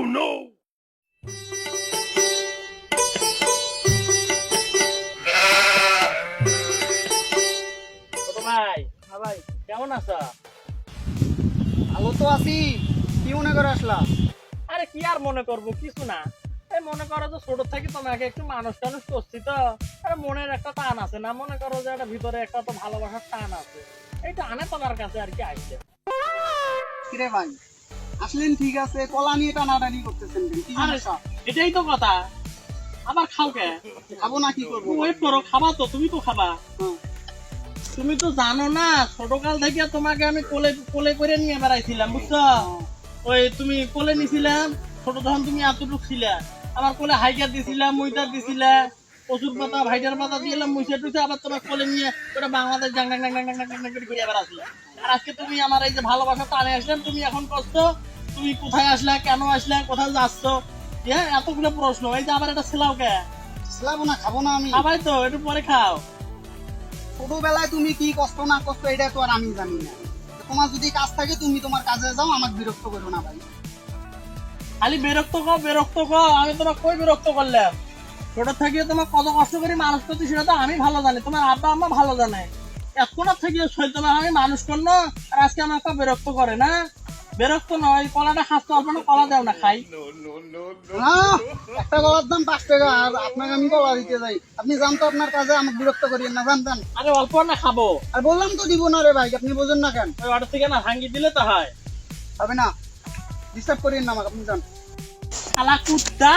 no! ছোট ভাই, হ্যাঁ ভাই, কেমন আছো? ভালো তো আছি। কি মনে করে আসলা? আরে কি আর মনে করবো, কিছু না। এই মনে করো যে ছোট থেকে তোমাকে একটু মানুষ টানুষ করছি তো, আরে মনের একটা টান আছে না, মনে করো যে একটা ভিতরে একটা তো ভালোবাসার টান আছে, এই টানে তোমার কাছে আর কি আসছে। কিরে ভাই, আসলেন ঠিক আছে, কলা নিয়ে টানাটানি করতেছেন কেন? কি আরে সমস্যা? এটাই তো কথা, আবার খাও কে? খাবো না কি করবো? ওয়েট করো, খাবা তো, তুমি তো খাবা। হ্যাঁ। তুমি তো জানো না, ছোটকাল থেকে তোমাকে আমি কোলে কোলে করে নিয়ে বেড়াইছিলাম, বুঝছো? ওই তুমি কোলে নিছিলাম, ছোট যখন তুমি এতটুকু ছিলা, আমার কোলে হাইকার দিছিলাম, মুইটার দিছিলা, প্রচুর পাতা ভাইটার পাতা দিলাম, মুইসা টুইসা, আবার তোমার কোলে নিয়ে ওটা বাংলাদেশ জাং জাং জাং জাং জাং জাং জাং করে ঘুরে বেড়াচ্ছিলাম। আর আজকে তুমি আমার এই যে ভালোবাসা টানে আসলেন, তুমি এখন করছো, তুমি কোথায় আসলা, কেন আসলা, কোথায় যাচ্ছ, হ্যাঁ এতগুলো প্রশ্ন, এই যে আবার এটা ছিলাও কে? ছিলাবো না, খাবো না আমি। খাবাই তো, একটু পরে খাও। ছোটবেলায় তুমি কি কষ্ট না কষ্ট এটা তো আর আমি জানি না। তোমার যদি কাজ থাকে তুমি তোমার কাজে যাও, আমাকে বিরক্ত করো না ভাই। খালি বিরক্ত কর, বিরক্ত কর, আমি তোমার কই বিরক্ত করলাম? ছোট থেকে তোমার কত কষ্ট করে মানুষ করছি সেটা তো আমি ভালো জানি, তোমার আব্বা আম্মা ভালো জানে। এখন থেকে তোমার আমি মানুষ করলো, আর আজকে আমাকে বিরক্ত করে না? বিরক্ত নয়, কলাটা খাচ্ছে অল্প না, কলা দেও না খাই। হ্যাঁ, একটা কলার দাম 5 টাকা, আর আপনাকে আমি কলা দিতে যাই। আপনি যান তো আপনার কাজে, আমাকে বিরক্ত করিয়েন না, জান। আরে অল্প না খাবো, আর বললাম তো দিব না রে ভাই, আপনি বোঝেন না কেন? ওই অর্ডার থেকে না ভাঙ্গি দিলে তো হয়। হবে না, ডিস্টার্ব করিয়েন না আমাকে, আপনি যান। শালা কুত্তা,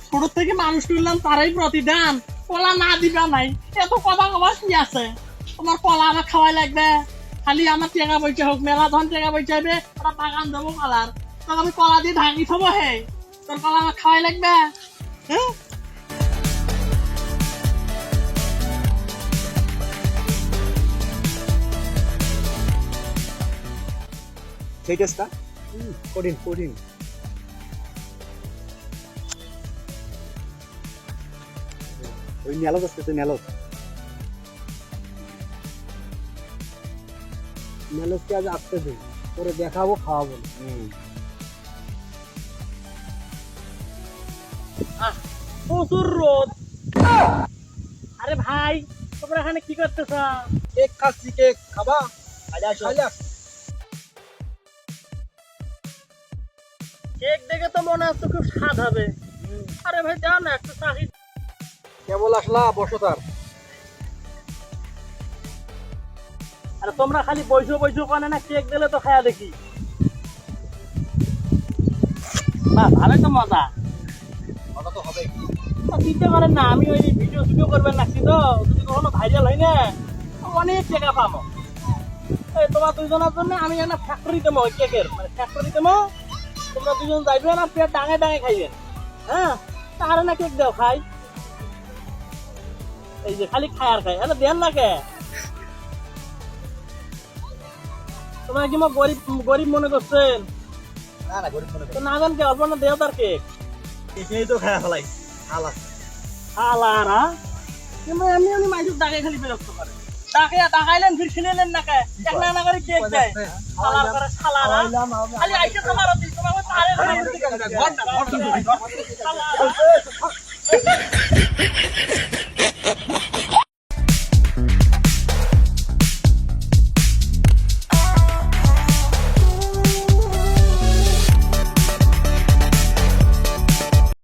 ছোট থেকে মানুষ করলাম তারাই প্রতিদান, কলা না দিবা নাই, এত কথা কবার কি আছে? তোমার কলা আমার খাওয়াই লাগবে, খালি আমার টেকা পয়সা হোক, মেলা ধন টেকা পয়সা হবে, ওরা বাগান দেবো কলার, তখন আমি কলা দিয়ে ঢাকি থবো, হে তোর কলা আমার খাওয়াই লাগবে? হ্যাঁ, সেই টেস্টটা কঠিন কঠিন। ওই নেলো আসতেছে, নেলোকে আজ আসতেছে, পরে দেখাবো, খাওয়াবো। প্রচুর রোদ। আরে ভাই, তোমরা এখানে কি করতেছ? কেক খাচ্ছি, কেক খাবা? কেক দেখে তো মনে হচ্ছে খুব স্বাদ হবে। আরে ভাই যাও না, একটু চাকরি। কেবল আসলা, বসো তার। আরে তোমরা খালি বইসো বইসো কানে না, কেক দিলে তো খায়া দেখি। বাহ, ভালোই তো মজা। মজা তো হবে। চিন্তা করেন না, আমি ওই ভিডিও করবেন লাগছি তো, যদি কখনো ভাইরাল হয় না অনেক টাকা পাবো। এই তোমার দুজনের জন্য আমি একটা ফ্যাক্টরি দেবো, ওই কেকের মানে ফ্যাক্টরি দেবো, তোমরা দুজন যাইবে না, পেট ডাঙে ডাঙে খাইবেন। হ্যাঁ, তার না কেক দাও খাই, এই যে খালি খায় আর খাই, হ্যাঁ দেন না কে? তোমরা কি গরিব গরিব মনে করছেন? না না, গরিব মনে তো না জান কে, অল্প না দেও তার কেক। এই তো খায়া ফেলাই। আলা আলারা কিন্তু এমনি এমনি মাইজুর ডাকে খালি বিরক্ত করে, ডাকাইলেন ফির ছিলেন না কে, এক না করে কেক দেয়, শালার করে শালারা খালি আইসে তোমার তোমার তারে